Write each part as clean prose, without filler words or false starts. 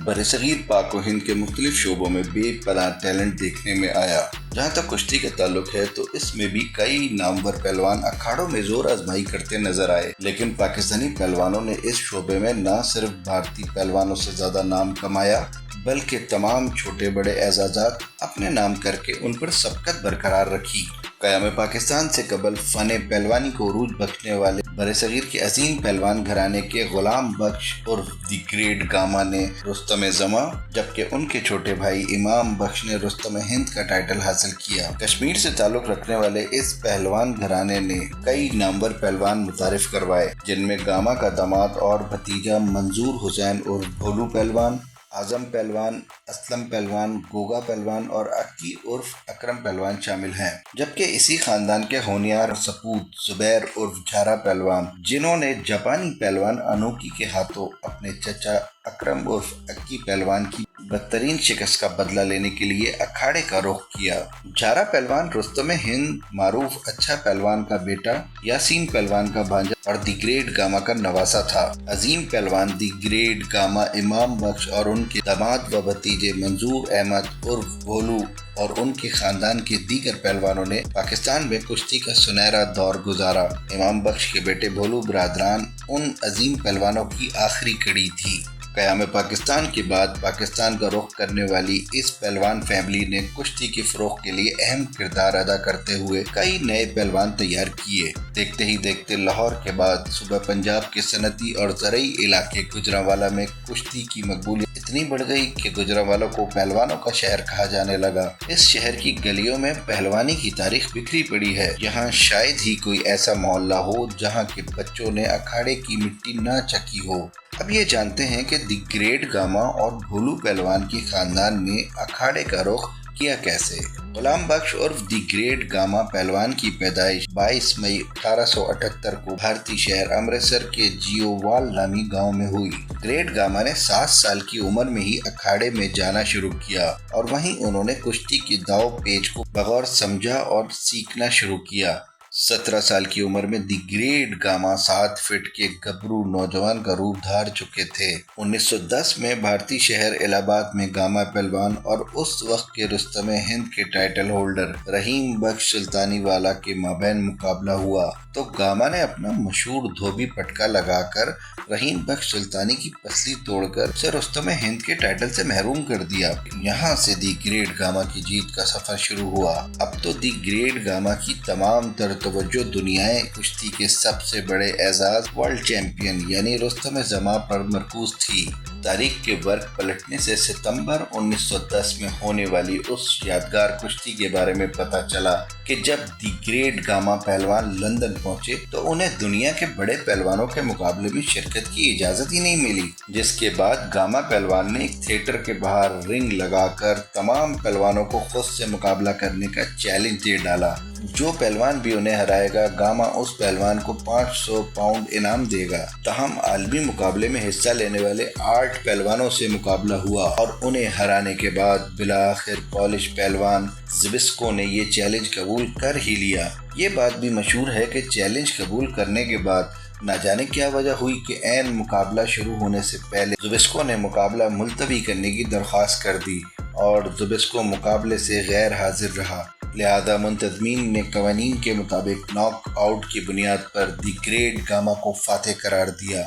برصغیر پاک و ہند کے مختلف شعبوں میں بے پناہ ٹیلنٹ دیکھنے میں آیا۔ جہاں تک کشتی کا تعلق ہے تو اس میں بھی کئی نامور پہلوان اکھاڑوں میں زور آزمائی کرتے نظر آئے، لیکن پاکستانی پہلوانوں نے اس شعبے میں نہ صرف بھارتی پہلوانوں سے زیادہ نام کمایا بلکہ تمام چھوٹے بڑے اعزازات اپنے نام کر کے ان پر سبقت برقرار رکھی۔ قیام پاکستان سے قبل فن پہلوانی کو عروج بخشنے والے برصغیر کے عظیم پہلوان گھرانے کے غلام بخش اور دی گریٹ گاما نے رستم زماں، جبکہ ان کے چھوٹے بھائی امام بخش نے رستم ہند کا ٹائٹل حاصل کیا۔ کشمیر سے تعلق رکھنے والے اس پہلوان گھرانے نے کئی نامور پہلوان متعارف کروائے، جن میں گاما کا داماد اور بھتیجا منظور حسین اور بھولو پہلوان، اعظم پہلوان، اسلم پہلوان، گوگا پہلوان اور اکی عرف اکرم پہلوان شامل ہیں، جبکہ اسی خاندان کے ہونہار سپوت زبیر عرف جھارا پہلوان، جنہوں نے جاپانی پہلوان انوکی کے ہاتھوں اپنے چچا اکرم عرف اکی پہلوان کی بدترین شکست کا بدلہ لینے کے لیے اکھاڑے کا رخ کیا۔ جھارا پہلوان رستم ہند معروف اچھا پہلوان کا بیٹا، یاسین پہلوان کا بھانجا اور دی گریٹ گاما کا نواسا تھا۔ عظیم پہلوان the great Gama Imam Bakhsh اور ان کے داماد و بھتیجے منظور احمد عرف بھولو اور ان کے خاندان کے دیگر پہلوانوں نے پاکستان میں کشتی کا سنہرا دور گزارا۔ امام بخش کے بیٹے بھولو برادران ان عظیم پہلوانوں کی آخری کڑی تھی۔ قیام پاکستان کے بعد پاکستان کا رخ کرنے والی اس پہلوان فیملی نے کشتی کے فروغ کے لیے اہم کردار ادا کرتے ہوئے کئی نئے پہلوان تیار کیے۔ دیکھتے ہی دیکھتے لاہور کے بعد صوبہ پنجاب کے صنعتی اور زرعی علاقے گوجرانوالہ میں کشتی کی مقبولیت اتنی بڑھ گئی کہ گوجرانوالہ کو پہلوانوں کا شہر کہا جانے لگا۔ اس شہر کی گلیوں میں پہلوانی کی تاریخ بکھری پڑی ہے۔ یہاں شاید ہی کوئی ایسا محلہ ہو جہاں کے بچوں نے اکھاڑے کی مٹی نہ چکھی ہو۔ اب یہ جانتے ہیں کہ دی گریٹ گاما اور بھولو پہلوان کے خاندان نے اکھاڑے کا رخ کیا کیسے۔ غلام بخش عرف دی گریٹ گاما پہلوان کی پیدائش 22 مئی 1878 کو بھارتی شہر امرتسر کے جیووال نامی گاؤں میں ہوئی۔ گریٹ گاما نے 7 سال کی عمر میں ہی اکھاڑے میں جانا شروع کیا اور وہیں انہوں نے کشتی کی داؤ پیچ کو بغور سمجھا اور سیکھنا شروع کیا۔ 17 سال کی عمر میں دی گریٹ گاما 7 فٹ کے گبرو نوجوان کا روپ دھار چکے تھے۔ 1910 میں بھارتی شہر الہ آباد میں گاما پہلوان اور اس وقت کے رستم ہند کے ٹائٹل ہولڈر رحیم بخش سلطانی والا کے مابین مقابلہ ہوا تو گاما نے اپنا مشہور دھوبی پٹکا لگا کر رحیم بخش سلطانی کی پسلی توڑ کر اسے رستم ہند کے ٹائٹل سے محروم کر دیا۔ یہاں سے دی گریٹ گاما کی جیت کا سفر شروع ہوا۔ اب تو دی گریٹ گاما کی تمام تر توجہ دنیائے کشتی کے سب سے بڑے اعزاز ورلڈ چیمپئن یعنی رستم زماں پر مرکوز تھی۔ تاریخ کے ورق پلٹنے سے ستمبر 1910 میں ہونے والی اس یادگار کشتی کے بارے میں پتہ چلا کہ جب دی گریٹ گاما پہلوان لندن پہنچے تو انہیں دنیا کے بڑے پہلوانوں کے مقابلے میں شرکت کی اجازت ہی نہیں ملی، جس کے بعد گاما پہلوان نے ایک تھیٹر کے باہر رنگ لگا کر تمام پہلوانوں کو خود سے مقابلہ کرنے کا چیلنج دے ڈالا۔ جو پہلوان بھی انہیں ہرائے گا گاما اس پہلوان کو 500 پاؤنڈ انعام دے گا۔ تاہم عالمی مقابلے میں حصہ لینے والے 8 پہلوانوں سے مقابلہ ہوا اور انہیں ہرانے کے بعد بالآخر پولش پہلوان زبسکو نے یہ چیلنج قبول کر ہی لیا۔ یہ بات بھی مشہور ہے کہ چیلنج قبول کرنے کے بعد نہ جانے کیا وجہ ہوئی کہ عین مقابلہ شروع ہونے سے پہلے زبسکو نے مقابلہ ملتوی کرنے کی درخواست کر دی اور زبسکو مقابلے سے غیر حاضر رہا، لہذا منتظمین نے قوانین کے مطابق ناک آؤٹ کی بنیاد پر دی گریٹ گاما کو فاتح قرار دیا۔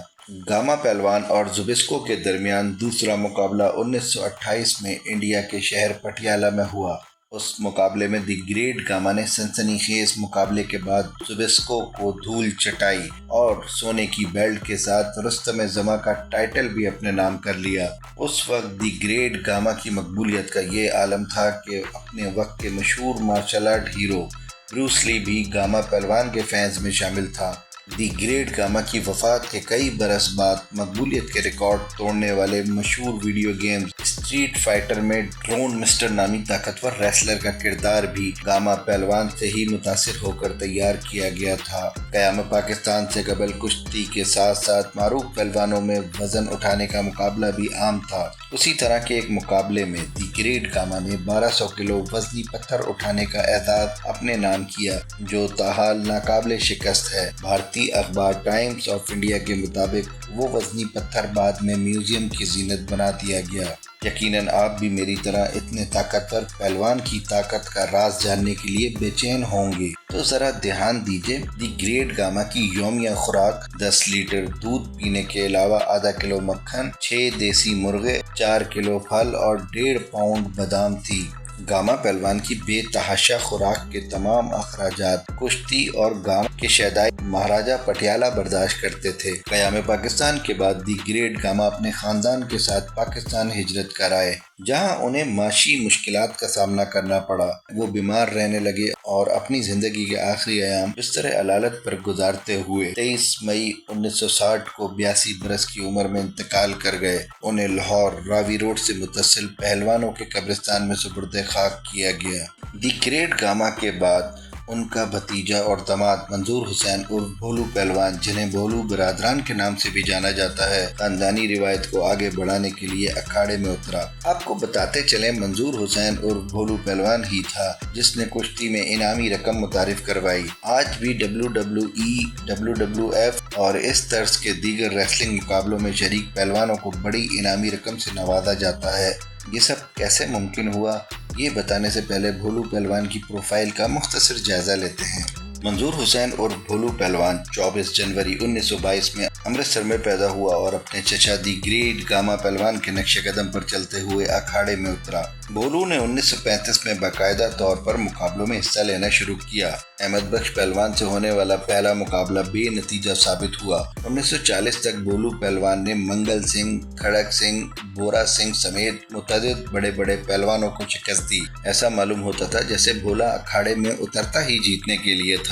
گاما پہلوان اور زبسکو کے درمیان دوسرا مقابلہ 1928 میں انڈیا کے شہر پٹیالہ میں ہوا۔ اس مقابلے میں دی گریٹ گاما نے سنسنی خیز مقابلے کے بعد زبسکو کو دھول چٹائی اور سونے کی بیلٹ کے ساتھ رستم زماں کا ٹائٹل بھی اپنے نام کر لیا۔ اس وقت دی گریٹ گاما کی مقبولیت کا یہ عالم تھا کہ اپنے وقت کے مشہور مارشل آرٹ ہیرو بروس لی بھی گاما پہلوان کے فینز میں شامل تھا۔ دی گریٹ گاما کی وفات کے کئی برس بعد مقبولیت کے ریکارڈ توڑنے والے مشہور ویڈیو گیمز स्ट्रीट फाइटर में ड्रोन मिस्टर नामी ताकतवर रेसलर का किरदार भी गामा पहलवान से ही मुतासिर होकर तैयार किया गया था। क़याम पाकिस्तान से कबल कुश्ती के साथ साथ मारूफ पहलवानों में वजन उठाने का मुकाबला भी आम था। उसी तरह के एक मुकाबले में दी ग्रेट गामा ने 1200 किलो वजनी पत्थर उठाने का एजाज अपने नाम किया, जो ताहाल नाकाबिले शिकस्त है। भारतीय अखबार टाइम्स ऑफ इंडिया के मुताबिक वो वजनी पत्थर बाद में म्यूजियम की जीनत बना दिया गया। यकीनन आप भी मेरी तरह इतने ताकतवर पहलवान की ताकत का राज जानने के लिए बेचैन होंगे, तो जरा ध्यान दीजिए। दी ग्रेट गामा की यौमिया खुराक 10 लीटर दूध पीने के अलावा आधा किलो मक्खन, 6 देसी मुर्गे, 4 किलो फल और 1.5 पाउंड बादाम थी। गामा पहलवान की बेतहाशा खुराक के तमाम अखराजात कुश्ती और गांव के शहदाई महाराजा पटियाला बर्दाश्त करते थे। क़याम पाकिस्तान के बाद दी ग्रेट गामा अपने खानदान के साथ पाकिस्तान हिजरत कर आए, जहां उन्हें माशी मुश्किलात का सामना करना पड़ा। वो बीमार रहने लगे और अपनी जिंदगी के आखिरी अयाम बिस्तर अलालत पर गुजारते हुए 23 मई 1960 को 82 बरस की उम्र में इंतकाल कर गए। उन्हें लाहौर रावी रोड से मुतसिल पहलवानों के कब्रिस्तान में सुपुर्द खाक किया गया। दी ग्रेट गामा के बाद उनका भतीजा और दामाद मंजूर हुसैन उर्फ भोलू पहलवान, जिन्हें भोलू बरादरान के नाम से भी जाना जाता है, खानदानी रिवायत को आगे बढ़ाने के लिए अखाड़े में उतरा। आपको बताते चले, मंजूर हुसैन उर्फ भोलू पहलवान ही था जिसने कुश्ती में इनामी रकम मुतारिफ करवाई। आज भी WWE, WWF और इस तर्ज के दीगर रेसलिंग मुकाबलों में शरीक पहलवानों को बड़ी इनामी रकम से नवाजा जाता है। ये सब कैसे मुमकिन हुआ, ये बताने से पहले भोलू पहलवान की प्रोफाइल का मुख्तसर जायजा लेते हैं। मंजूर हुसैन और भोलू पहलवान 24 जनवरी 1922 में अमृतसर में पैदा हुआ और अपने चचा दी ग्रेट गामा पहलवान के नक्शे कदम पर चलते हुए अखाड़े में उतरा। भोलू ने 1935 में बाकायदा तौर पर मुकाबलों में हिस्सा लेना शुरू किया। अहमद बख्श पहलवान से होने वाला पहला मुकाबला बेनतीजा साबित हुआ। 1940 तक भोलू पहलवान ने मंगल सिंह, खड़क सिंह, बोरा सिंह समेत मुतअद्दिद बड़े बड़े पहलवानों को शिकस्त दी। ऐसा मालूम होता था जैसे भोला अखाड़े में उतरता ही जीतने के लिए था।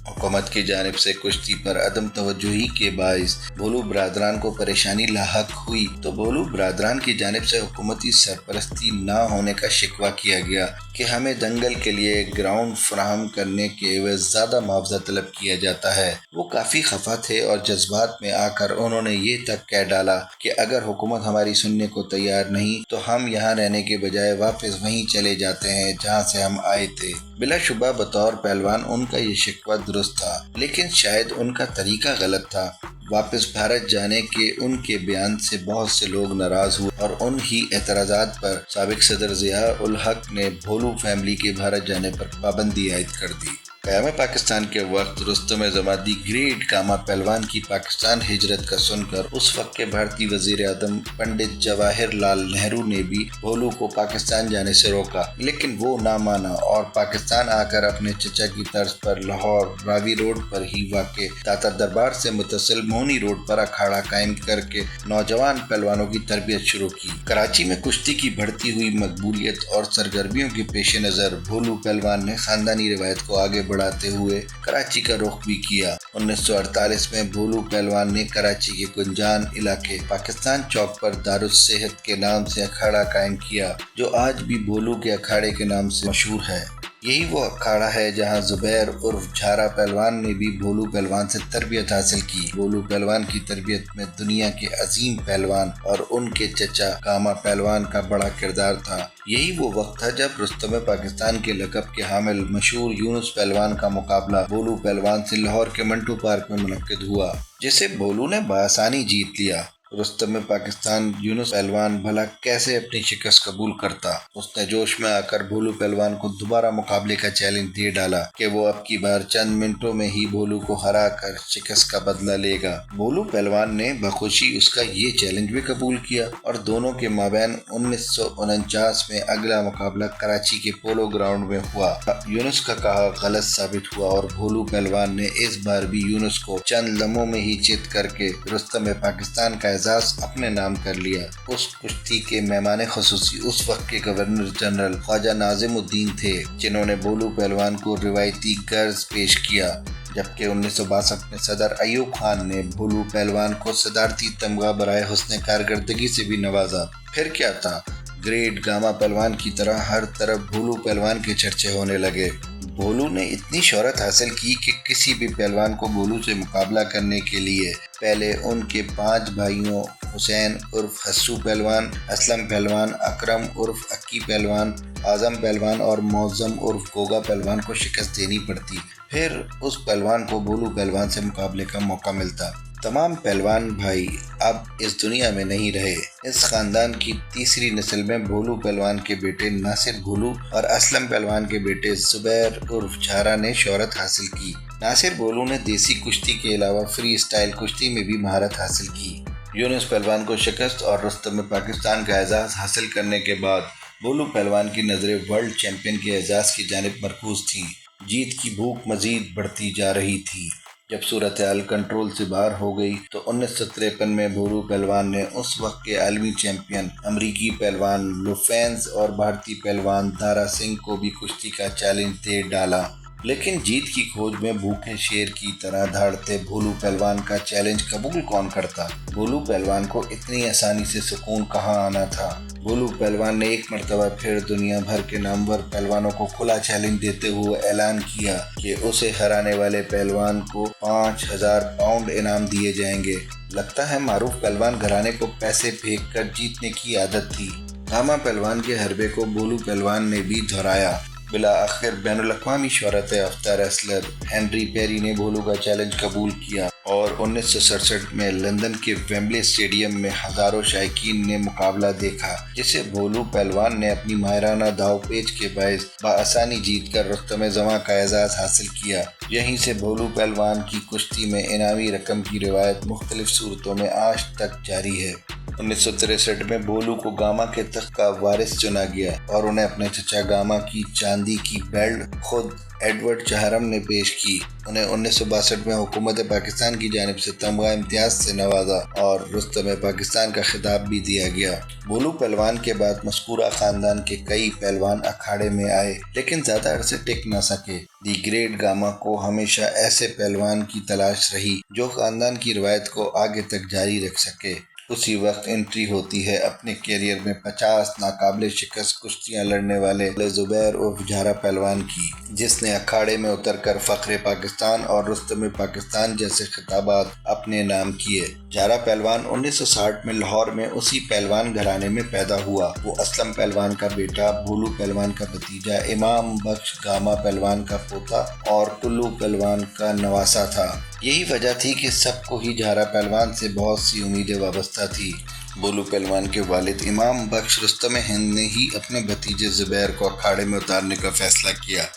हुकूमत की जानिब से कुश्ती पर अदम तवज्जुही के बाइस भोलू बरादरान को परेशानी लाहक हुई, तो भोलू बरादरान की जानिब से हुकूमती सरपरस्ती न होने का शिकवा किया गया कि हमें दंगल के लिए ग्राउंड फराहम करने के एवज ज़्यादा मुआवजा तलब किया जाता है। वो काफ़ी खफा थे और जज्बात में आकर उन्होंने ये तक कह डाला कि अगर हुकूमत हमारी सुनने को तैयार नहीं तो हम यहाँ रहने के बजाय वापस वहीं चले जाते हैं जहाँ से हम आए थे। बिलाशुबा बतौर पहलवान उनका ये शिकवा दुरुस्त था, लेकिन शायद उनका तरीका गलत था। वापस भारत जाने के उनके बयान से बहुत से लोग नाराज हुए और उन ही एतराज़ात पर साबिक सदर ज़िया उल हक ने भोलू फैमिली के भारत जाने पर पाबंदी आयद कर दी। क़याम पाकिस्तान के वक्त रुस्तम ज़मादी ग्रेट गामा पहलवान की पाकिस्तान हिजरत का सुनकर उस वक्त के भारतीय वज़ीर आज़म पंडित जवाहर लाल नेहरू ने भी भोलू को पाकिस्तान जाने से रोका, लेकिन वो ना माना और पाकिस्तान आकर अपने चचा की तर्ज पर लाहौर रावी रोड पर ही वाक़े दाता दरबार से मुतसिल मोहनी रोड पर अखाड़ा कायम करके नौजवान पहलवानों की तरबियत शुरू की। कराची में कुश्ती की बढ़ती हुई मकबूलियत और सरगर्मियों के पेश नज़र भोलू पहलवान ने खानदानी रिवायत को आगे बढ़ाते हुए कराची का रुख भी किया। 1948 में भोलू पहलवान ने कराची के गुंजान इलाके पाकिस्तान चौक पर दारुस सेहत के नाम से अखाड़ा कायम किया, जो आज भी भोलू के अखाड़े के नाम से मशहूर है। यही वो अखाड़ा है जहां जुबैर उर्फ झारा पहलवान ने भी भोलू पहलवान से तरबियत हासिल की। भोलू पहलवान की तरबियत में दुनिया के अजीम पहलवान और उनके चचा गामा पहलवान का बड़ा किरदार था। यही वो वक्त था जब रुस्तम पाकिस्तान के लक़ब के हामिल मशहूर यूनुस पहलवान का मुकाबला भोलू पहलवान से लाहौर के मंटू पार्क में मुनक्किद हुआ, जिसे भोलू ने बआसानी जीत लिया। रुस्तम पाकिस्तान यूनुस पहलवान भला कैसे अपनी शिकस्त कबूल करता। उसने जोश में आकर भोलू पहलवान को दोबारा मुकाबले का चैलेंज दे डाला कि वो अब की बार चंद मिनटों में ही भोलू को हरा कर शिकस्त का बदला लेगा। भोलू पहलवान ने बखुशी उसका ये चैलेंज भी कबूल किया और दोनों के माबैन 1949 में अगला मुकाबला कराची के पोलो ग्राउंड में हुआ। यूनुस का कहा गलत साबित हुआ और भोलू पहलवान ने इस बार भी यूनुस को चंद लम्हों में ही चित करके रुस्तम पाकिस्तान का एजाज अपने नाम कर लिया। उस कुश्ती के मेहमान खुसूसी उस वक्त के गवर्नर जनरल ख्वाजा नाजिमुद्दीन थे, जिन्होंने भोलू पहलवान को रिवायती गर्ज पेश किया, जबकि 1962 में सदर अयूब खान ने भोलू पहलवान को सदारती तमगा बराए हुस्न कारकर्दगी से भी नवाजा। फिर क्या था, ग्रेट गामा पहलवान की तरह हर तरफ भोलू पहलवान के चर्चे होने लगे। भोलू ने इतनी शोहरत हासिल की कि किसी भी पहलवान को भोलू से मुकाबला करने के लिए पहले उनके 5 भाइयों हुसैन उर्फ हस्सू पहलवान, असलम पहलवान, अकरम उर्फ अक्की पहलवान, आजम पहलवान और मौज़म उर्फ गोगा पहलवान को शिकस्त देनी पड़ती, फिर उस पहलवान को भोलू पहलवान से मुकाबले का मौका मिलता। तमाम पहलवान भाई अब इस दुनिया में नहीं रहे। इस खानदान की तीसरी नस्ल में भोलू पहलवान के बेटे नासिर भोलू और असलम पहलवान के बेटे जुबैर उर्फ झारा ने शोहरत हासिल की। नासिर भोलू ने देसी कुश्ती के अलावा फ्री स्टाइल कुश्ती में भी महारत हासिल की। यूनुस पहलवान को शिकस्त और रुस्तम में पाकिस्तान का एजाज़ हासिल करने के बाद भोलू पहलवान की नज़रें वर्ल्ड चैंपियन के एजाज़ की जानिब मरकूज थीं। जीत की भूख मज़ीद बढ़ती जा रही थी। जब सूरत हाल कंट्रोल से बाहर हो गई तो 1953 में भोलू पहलवान ने उस वक्त के आलमी चैंपियन अमरीकी पहलवान लुफेंस और भारतीय पहलवान दारा सिंह को भी कुश्ती का चैलेंज दे डाला। लेकिन जीत की खोज में भूखे शेर की तरह दौड़ते भोलू पहलवान का चैलेंज कबूल कौन करता। भोलू पहलवान को इतनी आसानी से सुकून कहाँ आना था। भोलू पहलवान ने एक मरतबा फिर दुनिया भर के नामवर पहलवानों को खुला चैलेंज देते हुए ऐलान किया कि उसे हराने वाले पहलवान को 5000 पाउंड इनाम दिए जाएंगे। लगता है मारूफ पहलवान घराने को पैसे फेंक कर जीतने की आदत थी। गामा पहलवान के हरबे को भोलू पहलवान ने भी दोहराया। बिला आखिर बैनुल अक़वामी शोहरत याफ्ता रेसलर हेनरी पेरी ने भोलू का चैलेंज कबूल किया और 1967 में लंदन के वेम्बले स्टेडियम में हजारों शायकीन ने मुकाबला देखा, जिसे भोलू पहलवान ने अपनी माहिराना दाव पेच के बायस बआसानी जीत कर रुस्तम जमा का एजाज़ हासिल किया। यहीं से भोलू पहलवान की कुश्ती में इनामी रकम की रिवायत मुख्तलिफ सूरतों में आज तक जारी है। 1963 में भोलू को गामा के तख्त का वारिस चुना गया और उन्हें अपने चचा गामा की चांदी की बेल्ट खुद एडवर्ड चहरम ने पेश की। उन्हें 1962 में हुकूमत पाकिस्तान की जानिब से तमगा इम्तियाज से नवाजा और रुस्तम पाकिस्तान का खिताब भी दिया गया। भोलू पहलवान के बाद मस्कूरा खानदान के कई पहलवान अखाड़े में आए, लेकिन ज़्यादा अरसे टिक न सके। दी ग्रेट गामा को हमेशा ऐसे पहलवान की तलाश रही जो खानदान की रवायत को आगे तक जारी रख सके। उसी वक्त एंट्री होती है अपने कैरियर में 50 नाकाबिले शिकस्त कुश्तियां लड़ने वाले जुबैर उर्फ झारा पहलवान की, जिसने अखाड़े में उतरकर फख्रे पाकिस्तान और रुस्तम पाकिस्तान जैसे खिताबात अपने नाम किए। झारा पहलवान 1960 में लाहौर में उसी पहलवान घराने में पैदा हुआ। वो असलम पहलवान का बेटा, भोलू पहलवान का भतीजा, इमाम बख्श गामा पहलवान का पोता और कुल्लू पहलवान का नवासा था। यही वजह थी कि सबको ही झारा पहलवान से बहुत सी उम्मीदें वाबस्ता थी। भोलू पहलवान के वालिद इमाम बख्श रुस्तम हिंद ने ही अपने भतीजे जुबैर को अखाड़े में उतारने का फैसला किया।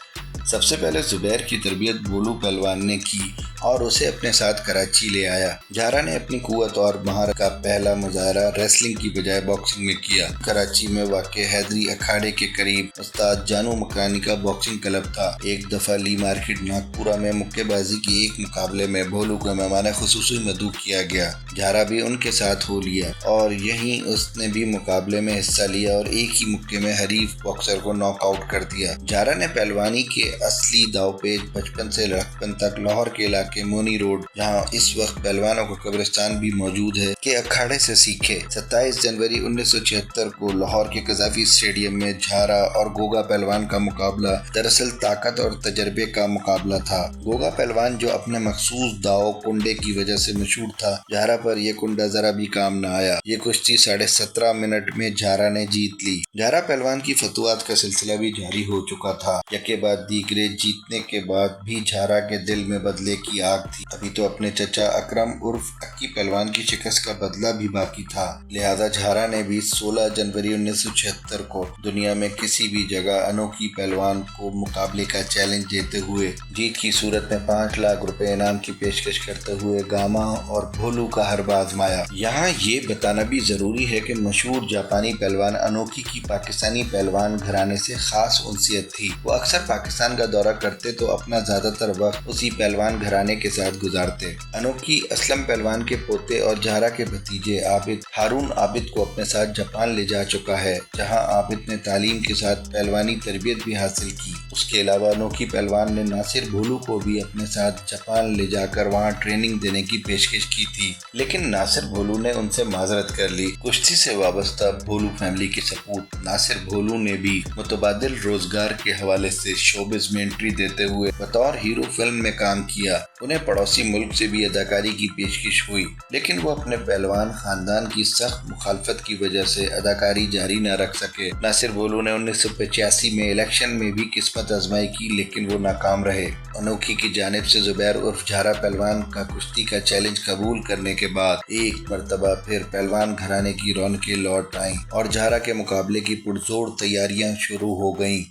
सबसे पहले जुबैर की तरबियत भोलू पहलवान ने की और उसे अपने साथ कराची ले आया। झारा ने अपनी कुव्वत और महारत का पहला मुजाहरा रेसलिंग की बजाय बॉक्सिंग में किया। कराची में वाक़े हैदरी अखाड़े के करीब उस्ताद जानू मकानी का बॉक्सिंग क्लब था। एक दफ़ा ली मार्केट नागपुरा में मुक्केबाजी के एक मुकाबले में भोलू को मेहमान खुसूसी मदऊ किया गया। झारा भी उनके साथ हो लिया और यहीं उसने भी मुकाबले में हिस्सा लिया और एक ही मुक्के में हरीफ बॉक्सर को नॉकआउट कर दिया। झारा ने पहलवानी के असली दावपेच बचपन से लड़कपन तक लाहौर के इलाके मोनी रोड, जहां इस वक्त पहलवानों का कब्रिस्तान भी मौजूद है, के अखाड़े से सीखे। 27 जनवरी 1976 को लाहौर के कजाफी स्टेडियम में झारा और गोगा पहलवान का मुकाबला दरअसल ताकत और तजर्बे का मुकाबला था। गोगा पहलवान जो अपने मखसूस दाव कुंडे की वजह से मशहूर था, झारा पर यह कुंडा जरा भी काम न आया। ये कुश्ती 17.5 मिनट में झारा ने जीत ली। झारा पहलवान की फतवात का सिलसिला भी जारी हो चुका था। यके बाद दीगरे जीतने के बाद भी झारा के दिल में बदले की आग थी। अभी तो अपने चचा अकरम उर्फ अक्की पहलवान की शिकस्त का बदला भी बाकी था। लिहाजा झारा ने भी 16 जनवरी 1976 को दुनिया में किसी भी जगह अनोखी पहलवान को मुकाबले का चैलेंज देते हुए जीत की सूरत में 5 लाख रुपए इनाम की पेशकश करते हुए गामा और भोलू का हरबा आजमाया। यहाँ ये बताना भी जरूरी है कि मशहूर जापानी पहलवान अनोखी की पाकिस्तानी पहलवान घराने से खास उनसियत थी। वो अक्सर पाकिस्तान का दौरा करते तो अपना ज्यादातर वक्त उसी पहलवान घराने के साथ गुजारते। अनोखी असलम पहलवान के पोते और झारा के भतीजे आबिद हारून आबिद को अपने साथ जापान ले जा चुका है, जहां आबिद ने तालीम के साथ पहलवानी तरबियत भी हासिल की। اس کے علاوہ انوکھی پہلوان نے ناصر بھولو کو بھی اپنے ساتھ جاپان لے جا کر وہاں ٹریننگ دینے کی پیشکش کی تھی، لیکن ناصر بھولو نے ان سے معذرت کر لی۔ کشتی سے وابستہ بھولو فیملی کے سپوت ناصر بھولو نے بھی متبادل روزگار کے حوالے سے شوبز میں انٹری دیتے ہوئے بطور ہیرو فلم میں کام کیا۔ انہیں پڑوسی ملک سے بھی اداکاری کی پیشکش ہوئی، لیکن وہ اپنے پہلوان خاندان کی سخت مخالفت کی وجہ سے اداکاری جاری نہ رکھ سکے۔ ناصر بھولو نے 1985 میں الیکشن میں بھی قسمت آزمائی کی، لیکن وہ ناکام رہے۔ انوکھی کی جانب سے زبیر عرف جھارا پہلوان کا کشتی کا چیلنج قبول کرنے کے بعد ایک مرتبہ پھر پہلوان گھرانے کی رونقیں لوٹ آئیں اور جھارا کے مقابلے کی پرزور تیاریاں شروع ہو گئیں۔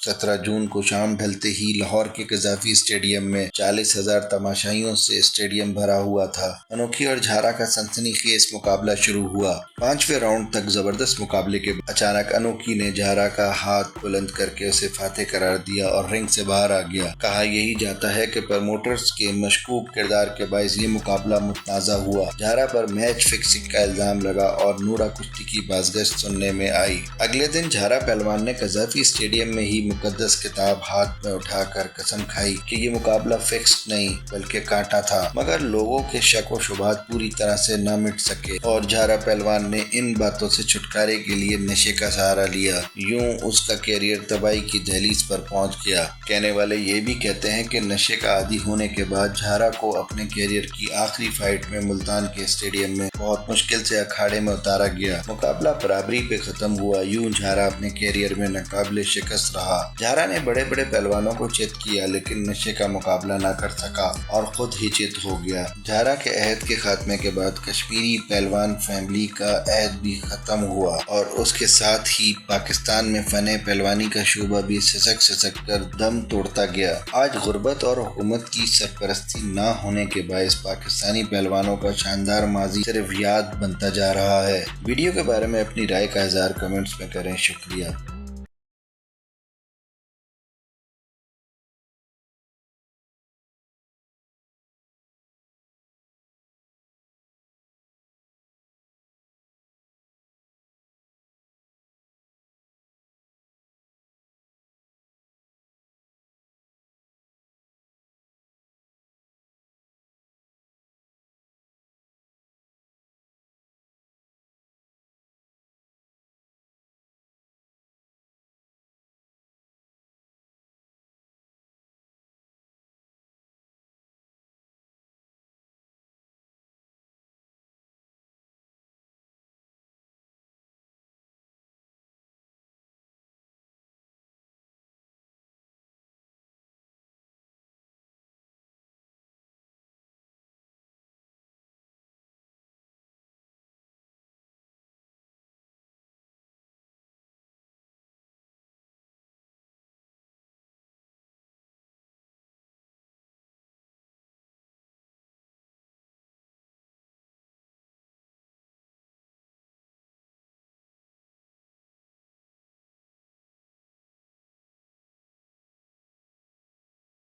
17 جون کو شام ڈھلتے ہی لاہور کے قذافی اسٹیڈیم میں 40,000 تماشائیوں سے اسٹیڈیم بھرا ہوا تھا۔ انوکھی اور جھارا کا سنسنی خیز مقابلہ شروع ہوا۔ 5ویں راؤنڈ تک زبردست مقابلے کے بعد اچانک انوکھی نے جھارا کا ہاتھ بلند کر کے اسے فاتح قرار دیا اور رنگ سے باہر آ گیا۔ کہا یہی جاتا ہے کہ پروموٹرز کے مشکوک کردار کے باعث یہ مقابلہ متنازع ہوا۔ جھارا پر میچ فکسنگ کا الزام لگا اور نورا کشتی کی بازگشت سننے میں آئی۔ اگلے دن جھارا پہلوان نے قذافی اسٹیڈیم میں ہی مقدس کتاب ہاتھ میں اٹھا کر قسم کھائی کہ یہ مقابلہ فکسڈ نہیں بلکہ کانٹا تھا، مگر لوگوں کے شک و شبہات پوری طرح سے نہ مٹ سکے اور جھارا پہلوان نے ان باتوں سے چھٹکارے کے لیے نشے کا سہارا لیا۔ یوں اس کا کیریئر تباہی کی دہلیز پر پہنچ گیا۔ کہنے والے یہ بھی کہتے ہیں کہ نشے کا عادی ہونے کے بعد جھارا کو اپنے کیریئر کی آخری فائٹ میں ملتان کے اسٹیڈیم میں بہت مشکل سے اکھاڑے میں اتارا گیا۔ مقابلہ برابری پہ ختم ہوا۔ یوں جھارا اپنے کیریئر میں ناقابل شکست رہا۔ جھارا نے بڑے بڑے پہلوانوں کو چت کیا، لیکن نشے کا مقابلہ نہ کر سکا اور خود ہی چت ہو گیا۔ جھارا کے عہد کے خاتمے کے بعد کشمیری پہلوان فیملی کا عہد بھی ختم ہوا اور اس کے ساتھ ہی پاکستان میں فن پہلوانی کا شعبہ بھی سسک کر دم توڑتا گیا۔ آج غربت اور حکومت کی سرپرستی نہ ہونے کے باعث پاکستانی پہلوانوں کا شاندار ماضی صرف یاد بنتا جا رہا ہے۔ ویڈیو کے بارے میں اپنی رائے کا اظہار کمنٹس میں کریں۔ شکریہ۔